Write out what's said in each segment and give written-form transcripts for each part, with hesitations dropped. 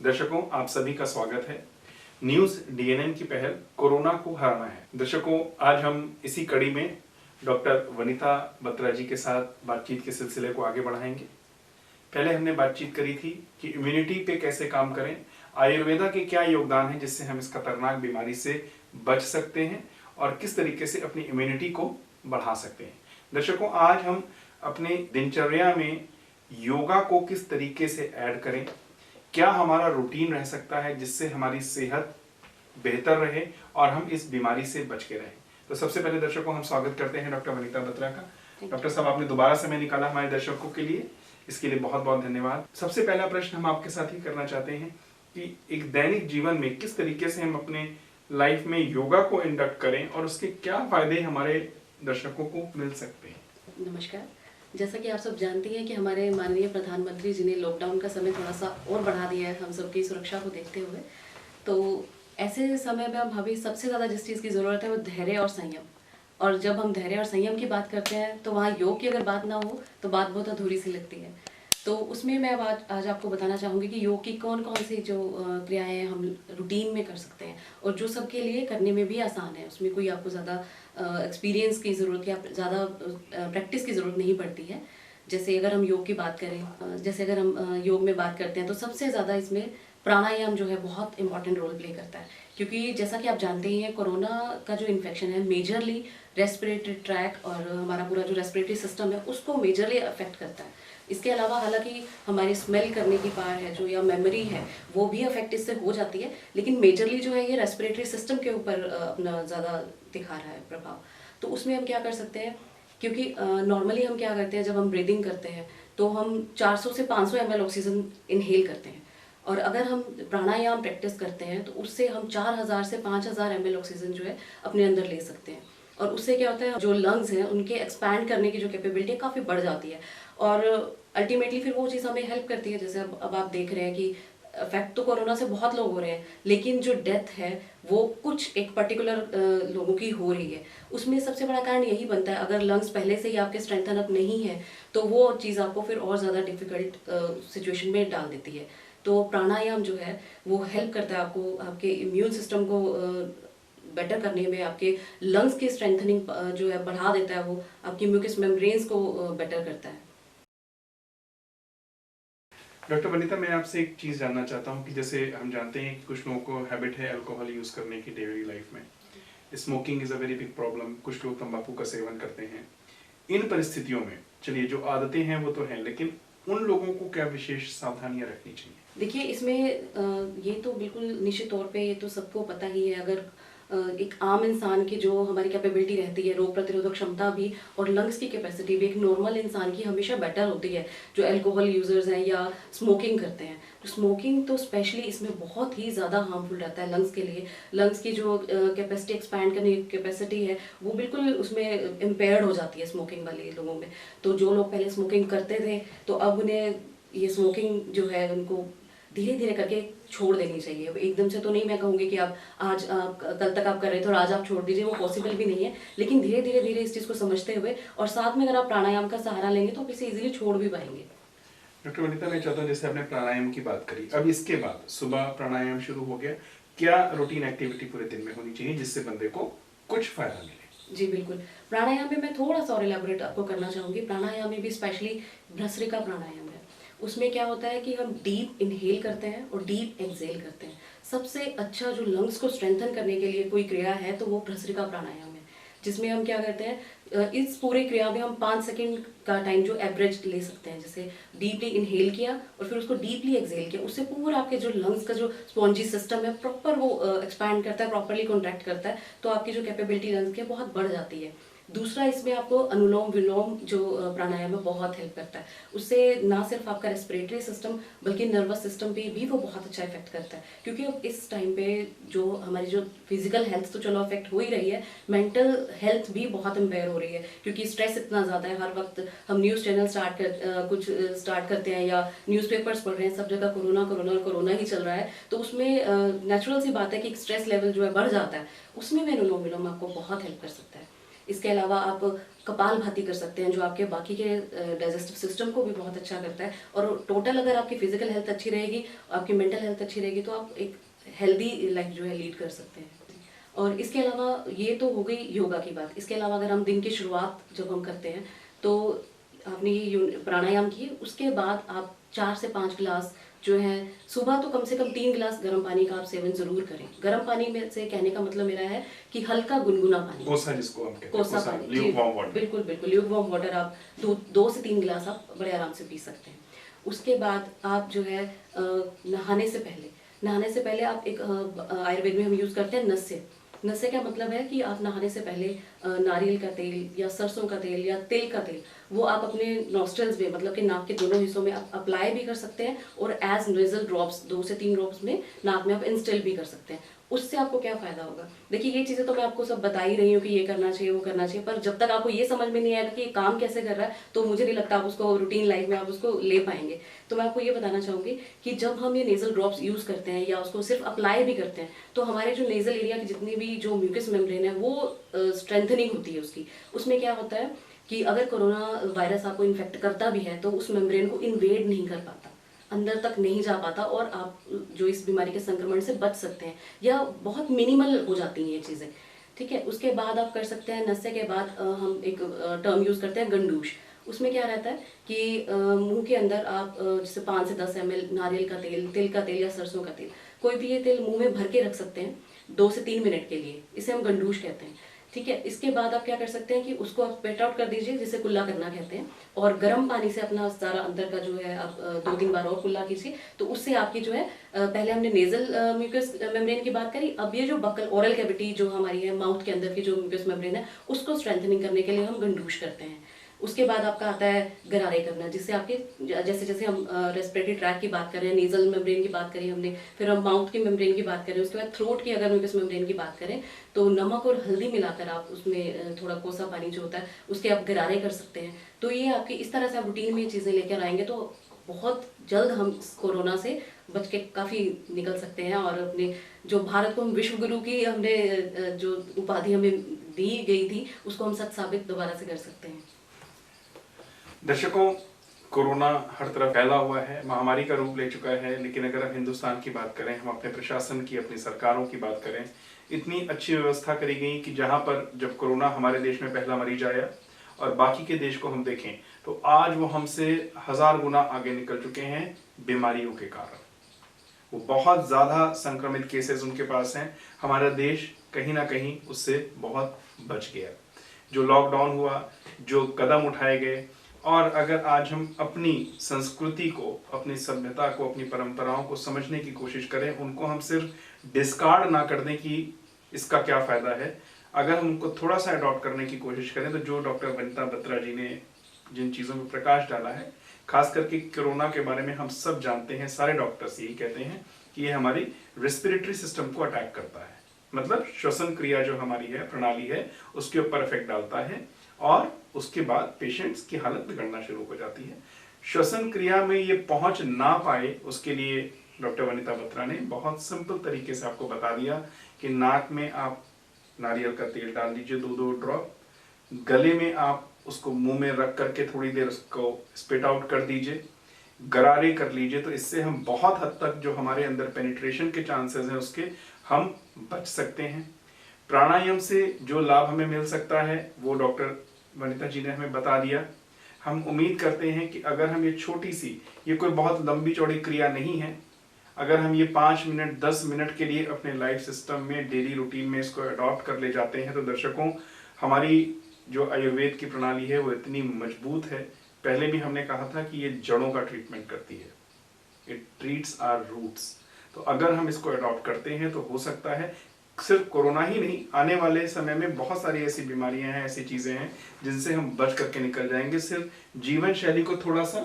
दर्शकों, आप सभी का स्वागत है। न्यूज डीएनएन की पहल कोरोना को हराना है। दर्शकों, आज हम इसी कड़ी में डॉक्टर वनिता बत्रा जी के साथ बातचीत के सिलसिले को आगे बढ़ाएंगे। पहले हमने बातचीत करी थी कि इम्यूनिटी पे कैसे काम करें, आयुर्वेदा के क्या योगदान है जिससे हम इस खतरनाक बीमारी से बच सकते हैं और किस तरीके से अपनी इम्यूनिटी को बढ़ा सकते हैं। दर्शकों, आज हम अपने दिनचर्या में योगा को किस तरीके से ऐड करें, क्या हमारा रूटीन रह सकता है जिससे हमारी सेहत बेहतर रहे और हम इस बीमारी से बच के रहें। तो सबसे पहले दर्शकों, हम स्वागत करते हैं डॉक्टर वनिता बत्रा का। डॉक्टर साहब, आपने दोबारा समय निकाला हमारे दर्शकों के लिए, इसके लिए बहुत बहुत धन्यवाद। सबसे पहला प्रश्न हम आपके साथ ही करना चाहते हैं कि एक दैनिक जीवन में किस तरीके से हम अपने लाइफ में योगा को इंडक्ट करें और उसके क्या फायदे हमारे दर्शकों को मिल सकते हैं। नमस्कार। जैसा कि आप सब जानते हैं कि हमारे माननीय प्रधानमंत्री जी ने लॉकडाउन का समय थोड़ा सा और बढ़ा दिया है हम सबकी सुरक्षा को देखते हुए। तो ऐसे समय में अब हमें सबसे ज़्यादा जिस चीज़ की ज़रूरत है वो धैर्य और संयम। और जब हम धैर्य और संयम की बात करते हैं तो वहाँ योग की अगर बात ना हो तो बात बहुत अधूरी सी लगती है। तो उसमें मैं आज आपको बताना चाहूँगी कि योग की कौन कौन सी जो क्रियाएं हम रूटीन में कर सकते हैं और जो सबके लिए करने में भी आसान है। उसमें कोई आपको ज़्यादा एक्सपीरियंस की ज़रूरत या ज़्यादा प्रैक्टिस की ज़रूरत नहीं पड़ती है। जैसे अगर हम योग की बात करें, जैसे अगर हम योग में बात करते हैं तो सबसे ज़्यादा इसमें प्राणायाम जो है बहुत इंपॉर्टेंट रोल प्ले करता है। क्योंकि जैसा कि आप जानते ही हैं, कोरोना का जो इन्फेक्शन है मेजरली रेस्पिरेटरी ट्रैक और हमारा पूरा जो रेस्पिरेटरी सिस्टम है उसको मेजरली अफेक्ट करता है। इसके अलावा हालांकि हमारी स्मेल करने की पावर है जो या मेमोरी है वो भी अफेक्ट इससे हो जाती है, लेकिन मेजरली जो है ये रेस्पिरेटरी सिस्टम के ऊपर अपना ज़्यादा दिखा रहा है प्रभाव। तो उसमें हम क्या कर सकते हैं, क्योंकि नॉर्मली हम क्या करते हैं जब हम ब्रीदिंग करते हैं तो हम 400 से 500 ml ऑक्सीजन इनहेल करते हैं, और अगर हम प्राणायाम प्रैक्टिस करते हैं तो उससे हम 4000 से 5000 ml ऑक्सीजन जो है अपने अंदर ले सकते हैं। और उससे क्या होता है, जो लंग्स हैं उनके एक्सपैंड करने की जो कैपेबिलिटी है काफ़ी बढ़ जाती है और अल्टीमेटली फिर वो चीज़ हमें हेल्प करती है। जैसे अब आप देख रहे हैं कि अफेक्ट तो कोरोना से बहुत लोग हो रहे हैं, लेकिन जो डेथ है वो कुछ एक पर्टिकुलर लोगों की हो रही है। उसमें सबसे बड़ा कारण यही बनता है, अगर लंग्स पहले से ही आपके स्ट्रेंथन अप नहीं है तो वो चीज़ आपको फिर और ज़्यादा डिफिकल्ट सिचुएशन में डाल देती है। तो प्राणायाम जो है वो हेल्प करता है आपको आपके इम्यून सिस्टम को बेटर करने में, आपके लंग्स की स्ट्रेंथनिंग जो है बढ़ा देता है, वो आपकी म्यूकस मेम्ब्रेन्स को बेटर करता है। डॉक्टर वनिता, मैं आपसे एक चीज़ जानना चाहता हूँ कि जैसे हम जानते हैं कि कुछ लोगों को हैबिट है अल्कोहल यूज़ करने की डेली लाइफ में। Smoking is a very big problem. कुछ लोग तंबाकू का सेवन करते हैं। इन परिस्थितियों में चलिए जो आदतें हैं वो तो हैं, लेकिन उन लोगों को क्या विशेष सावधानियां रखनी चाहिए? देखिए, इसमें ये तो बिल्कुल निश्चित तौर पे ये तो सबको पता ही है। अगर एक आम इंसान की जो हमारी कैपेबिलिटी रहती है, रोग प्रतिरोधक क्षमता भी और लंग्स की कैपेसिटी भी एक नॉर्मल इंसान की हमेशा बेटर होती है जो अल्कोहल यूजर्स हैं या स्मोकिंग करते हैं। तो स्मोकिंग तो स्पेशली इसमें बहुत ही ज़्यादा हार्मफुल रहता है लंग्स के लिए। लंग्स की जो कैपेसिटी एक्सपैंड करने की कैपेसिटी है वो बिल्कुल उसमें इम्पेयर्ड हो जाती है स्मोकिंग वाले लोगों में। तो जो लोग पहले स्मोकिंग करते थे तो अब उन्हें ये स्मोकिंग जो है उनको धीरे धीरे करके छोड़ देनी चाहिए। अब एकदम से तो नहीं मैं कहूँगी कि आप आज कल तक आप कर रहे थे और आज आप छोड़ दीजिए, वो पॉसिबल भी नहीं है। लेकिन धीरे धीरे धीरे इस चीज़ को समझते हुए और साथ में अगर आप प्राणायाम का सहारा लेंगे तो आप इसे इजीली छोड़ भी पाएंगे। डॉक्टर वनिता, मैं चाहता हूँ जैसे आपने प्राणायाम की बात करी, अब इसके बाद सुबह प्राणायाम शुरू हो गया, क्या रूटीन एक्टिविटी पूरे दिन में होनी चाहिए जिससे बंदे को कुछ फायदा मिले? जी बिल्कुल। प्राणायाम में मैं थोड़ा सा और एलैबोरेट आपको करना चाहूँगी। प्राणायाम में भी स्पेशली भस्त्रिका प्राणायाम है। उसमें क्या होता है कि हम डीप इनहेल करते हैं और डीप एक्सहेल करते हैं। सबसे अच्छा जो लंग्स को स्ट्रेंथन करने के लिए कोई क्रिया है तो वो भस्त्रिका प्राणायाम है, जिसमें हम क्या करते हैं, इस पूरे क्रिया में हम 5 सेकंड का टाइम जो एवरेज ले सकते हैं। जैसे डीपली इनहेल किया और फिर उसको डीपली एक्सहेल किया, उससे पूरा आपके जो लंग्स का जो स्पॉन्जी सिस्टम है प्रॉपर वो एक्सपैंड करता है, प्रॉपरली कॉन्ट्रैक्ट करता है, तो आपकी जो कैपेबिलिटी लंग्स की बहुत बढ़ जाती है। दूसरा, इसमें आपको अनुलोम विलोम जो प्राणायाम है बहुत हेल्प करता है। उससे ना सिर्फ आपका रेस्पिरेटरी सिस्टम बल्कि नर्वस सिस्टम पे भी वो बहुत अच्छा इफेक्ट करता है। क्योंकि अब इस टाइम पे जो हमारी जो फिजिकल हेल्थ तो चलो अफेक्ट हो ही रही है, मेंटल हेल्थ भी बहुत इम्पेयर हो रही है। क्योंकि स्ट्रेस इतना ज़्यादा है, हर वक्त हम न्यूज़ चैनल कुछ स्टार्ट करते हैं या न्यूज़पेपर्स पढ़ रहे हैं, सब जगह कोरोना कोरोना और कोरोना ही चल रहा है। तो उसमें नेचुरल सी बात है कि स्ट्रेस लेवल जो है बढ़ जाता है। उसमें भी अनुलोम विलोम आपको बहुत हेल्प कर सकता है। इसके अलावा आप कपालभाति कर सकते हैं, जो आपके बाकी के डाइजेस्टिव सिस्टम को भी बहुत अच्छा करता है। और टोटल अगर आपकी फिजिकल हेल्थ अच्छी रहेगी, आपकी मेंटल हेल्थ अच्छी रहेगी, तो आप एक हेल्दी लाइफ जो है लीड कर सकते हैं। और इसके अलावा ये तो हो गई योगा की बात। इसके अलावा अगर हम दिन की शुरुआत जब हम करते हैं, तो आपने ये प्राणायाम किए, उसके बाद आप 4 से 5 गिलास जो है, सुबह तो कम से कम 3 गिलास गर्म पानी का आप सेवन जरूर करें। गर्म पानी में से कहने का मतलब मेरा है कि हल्का गुनगुना पानी, कोसा जिसको हम कहते हैं, कोसा पानी, जी, ल्यूकवार्म वाटर। बिल्कुल बिल्कुल ल्यूकवार्म वाटर आप 2 से 3 गिलास आप बड़े आराम से पी सकते हैं। उसके बाद आप जो है नहाने से पहले आप एक आयुर्वेद में हम यूज करते हैं नस्य। नस्य का मतलब है कि आप नहाने से पहले नारियल का तेल या सरसों का तेल या तिल का तेल, वो आप अपने नॉस्ट्रल्स में, मतलब कि नाक के दोनों हिस्सों में आप अप्लाई भी कर सकते हैं, और एज नेजल ड्रॉप्स 2 से 3 ड्रॉप्स में नाक में आप इंस्टिल भी कर सकते हैं। उससे आपको क्या फायदा होगा? देखिए, ये चीजें तो मैं आपको सब बता ही रही हूँ कि ये करना चाहिए, वो करना चाहिए, पर जब तक आपको ये समझ में नहीं आएगा कि ये काम कैसे कर रहा है, तो मुझे नहीं लगता आप उसको रूटीन लाइफ में आप उसको ले पाएंगे। तो मैं आपको ये बताना चाहूंगी कि जब हम ये नेजल ड्रॉप्स यूज करते हैं या उसको सिर्फ अप्लाई भी करते हैं, तो हमारे जो नेजल एरिया की जितनी भी जो म्यूकस मेम्ब्रेन है, वो स्ट्रेंथनिंग होती है उसकी। उसमें क्या होता है कि अगर कोरोना वायरस आपको इन्फेक्ट करता भी है, तो उस मेम्ब्रेन को इन्वेड नहीं कर पाता, अंदर तक नहीं जा पाता, और आप जो इस बीमारी के संक्रमण से बच सकते हैं, या बहुत मिनिमल हो जाती हैं ये चीज़ें। ठीक है, उसके बाद आप कर सकते हैं, नस्य के बाद हम एक टर्म यूज करते हैं गंडूश। उसमें क्या रहता है कि मुंह के अंदर आप जैसे 5 से 10 ml नारियल का तेल, तिल का तेल या सरसों का तेल, कोई भी ये तेल मुंह में भर के रख सकते हैं 2 से 3 मिनट के लिए। इसे हम गंडूश कहते हैं। ठीक है, इसके बाद आप क्या कर सकते हैं कि उसको आप स्पेट आउट कर दीजिए, जिसे कुल्ला करना कहते हैं, और गर्म पानी से अपना सारा अंदर का जो है आप 2-3 बार और कुल्ला कीजिए। तो उससे आपकी जो है पहले हमने नेजल म्यूकस मेम्ब्रेन की बात करी, अब ये जो बक्कल ओरल कैविटी जो हमारी है, माउथ के अंदर की जो म्यूकस मेम्ब्रेन है, उसको स्ट्रेंथनिंग करने के लिए हम गंडूश करते हैं। उसके बाद आपका आता है गरारे करना, जिससे आपके जैसे जैसे हम रेस्पिरेटरी ट्रैक की बात कर रहे हैं, नेजल मेम्ब्रेन की बात करी हमने, फिर हम माउथ की मेम्ब्रेन की बात करें, उसके बाद थ्रोट की अगर म्यूकस मेम्ब्रेन की बात करें, तो नमक और हल्दी मिलाकर आप उसमें थोड़ा कोसा पानी जो होता है उसके आप गरारे कर सकते हैं। तो ये आपकी इस तरह से आप रूटीन में ये चीज़ें लेकर आएंगे, तो बहुत जल्द हम कोरोना से बच के काफ़ी निकल सकते हैं, और अपने जो भारत को हम विश्व गुरु की हमने जो उपाधि हमें दी गई थी, उसको हम सच साबित दोबारा से कर सकते हैं। दर्शकों, कोरोना हर तरफ फैला हुआ है, महामारी का रूप ले चुका है, लेकिन अगर हम हिंदुस्तान की बात करें, हम अपने प्रशासन की, अपनी सरकारों की बात करें, इतनी अच्छी व्यवस्था करी गई कि जहां पर जब कोरोना हमारे देश में पहला मरीज आया और बाकी के देश को हम देखें, तो आज वो हमसे 1000 गुना आगे निकल चुके हैं बीमारियों के कारण। वो बहुत ज्यादा संक्रमित केसेस उनके पास हैं। हमारा देश कहीं ना कहीं उससे बहुत बच गया। जो लॉकडाउन हुआ, जो कदम उठाए गए, और अगर आज हम अपनी संस्कृति को, अपनी सभ्यता को, अपनी परंपराओं को समझने की कोशिश करें, उनको हम सिर्फ डिस्कार्ड ना कर दें कि इसका क्या फायदा है, अगर हम उनको थोड़ा सा अडॉप्ट करने की कोशिश करें, तो जो डॉक्टर वनिता बत्रा जी ने जिन चीज़ों में प्रकाश डाला है, खास करके कोरोना के बारे में हम सब जानते हैं, सारे डॉक्टर्स यही कहते हैं कि ये हमारी रेस्पिरेटरी सिस्टम को अटैक करता है, मतलब श्वसन क्रिया जो हमारी है, प्रणाली है, उसके ऊपर इफेक्ट डालता है, और उसके बाद पेशेंट्स की हालत बिगड़ना शुरू हो जाती है। श्वसन क्रिया में ये पहुंच ना पाए, उसके लिए डॉक्टर वनिता बत्रा ने बहुत सिंपल तरीके से आपको बता दिया कि नाक में आप नारियल का तेल डाल दीजिए 2-2 ड्रॉप, गले में आप उसको मुंह में रख करके थोड़ी देर उसको स्पिट आउट कर दीजिए, गरारे कर लीजिए। तो इससे हम बहुत हद तक जो हमारे अंदर पेनिट्रेशन के चांसेस हैं उसके हम बच सकते हैं। प्राणायाम से जो लाभ हमें मिल सकता है वो डॉक्टर वनिता जी ने हमें बता दिया। हम उम्मीद करते हैं कि अगर हम ये छोटी सी, ये कोई बहुत लंबी चौड़ी क्रिया नहीं है, अगर हम ये 5 मिनट 10 मिनट के लिए अपने लाइफ सिस्टम में, डेली रूटीन में इसको अडॉप्ट कर ले जाते हैं, तो दर्शकों, हमारी जो आयुर्वेद की प्रणाली है वो इतनी मजबूत है। पहले भी हमने कहा था कि ये जड़ों का ट्रीटमेंट करती है, इट ट्रीट्स आवर रूट्स। तो अगर हम इसको अडॉप्ट करते हैं तो हो सकता है सिर्फ कोरोना ही नहीं, आने वाले समय में बहुत सारी ऐसी बीमारियां हैं, ऐसी चीजें हैं जिनसे हम बच करके निकल जाएंगे। सिर्फ जीवन शैली को थोड़ा सा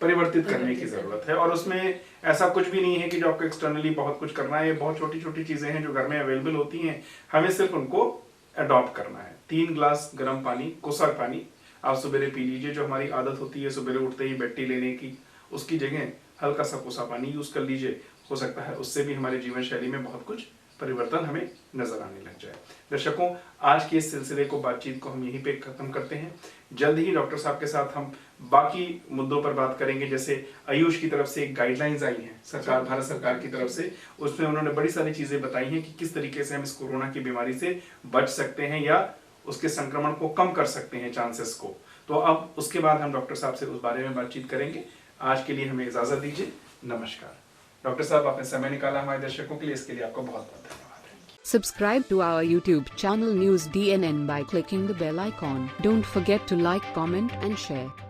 परिवर्तित करने की जरूरत है, और उसमें ऐसा कुछ भी नहीं है कि जो आपको एक्सटर्नली बहुत कुछ करना है। ये बहुत छोटी छोटी चीजें हैं जो घर में अवेलेबल होती हैं, हमें सिर्फ उनको अडॉप्ट करना है। 3 ग्लास गर्म पानी, कोसा पानी आप सवेरे पी लीजिए। जो हमारी आदत होती है सवेरे उठते ही बेड टी लेने की, उसकी जगह हल्का सा कोसा पानी यूज कर लीजिए। हो सकता है उससे भी हमारे जीवन शैली में बहुत कुछ परिवर्तन हमें नजर आने लग जाए। दर्शकों, आज के इस सिलसिले को, बातचीत को हम यहीं पे खत्म करते हैं। जल्द ही डॉक्टर साहब के साथ हम बाकी मुद्दों पर बात करेंगे। जैसे आयुष की तरफ से एक गाइडलाइंस आई हैं सरकार, भारत सरकार की तरफ से, उसमें उन्होंने बड़ी सारी चीजें बताई हैं कि किस तरीके से हम इस कोरोना की बीमारी से बच सकते हैं या उसके संक्रमण को कम कर सकते हैं, चांसेस को। तो अब उसके बाद हम डॉक्टर साहब से उस बारे में बातचीत करेंगे। आज के लिए हमें इजाजत दीजिए। नमस्कार। डॉक्टर साहब, आपने समय निकाला हमारे दर्शकों के लिए, इसके लिए आपका बहुत बहुत धन्यवाद। Subscribe to our YouTube channel News DNN by clicking the bell icon. Don't forget to like, comment and share.